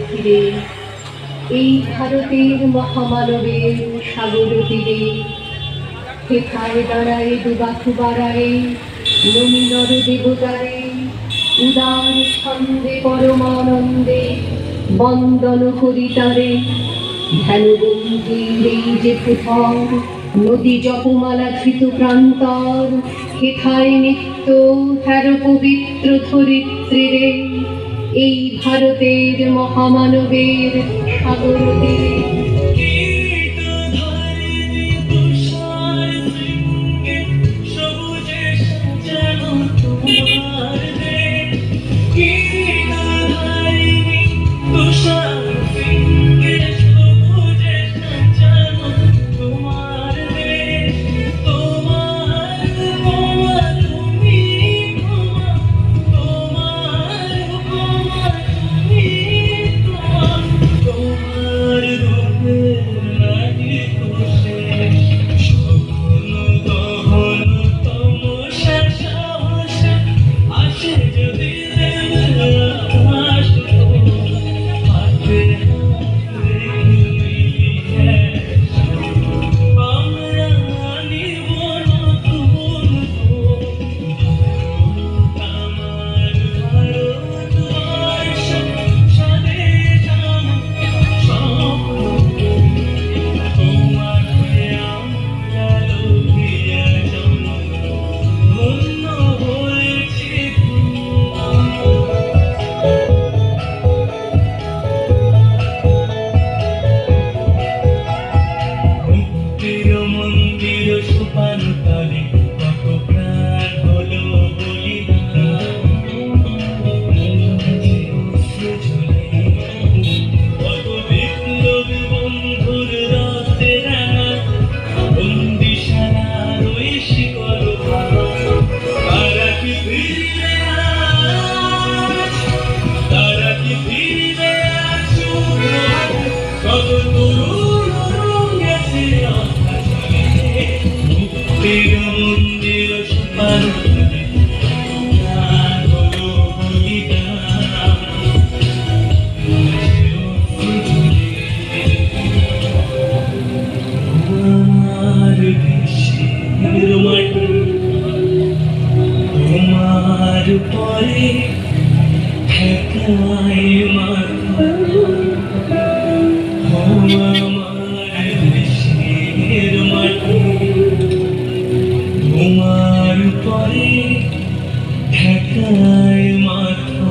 ফিরে এই ভারতের মহামানবের সাগর তীরে হেথায় দাঁড়ায় দুবাকু বাড়ায় নমিনর দেবতারে উদার ছন্দে পরমানন্দে বন্দন করি তারে ধ্যানবন্দির এই যে প্রথম নদী জপমালা ধৃত প্রান্তর হেথায় নিত্য হ্যার পবিত্র ধরিত্রীরে এই ভারতের মহামানবের সাগর তীরে। তোমার পরে ঠেকায় মাথা আমার দেশের মাটি তোমার পরে ঠেকায় মাথা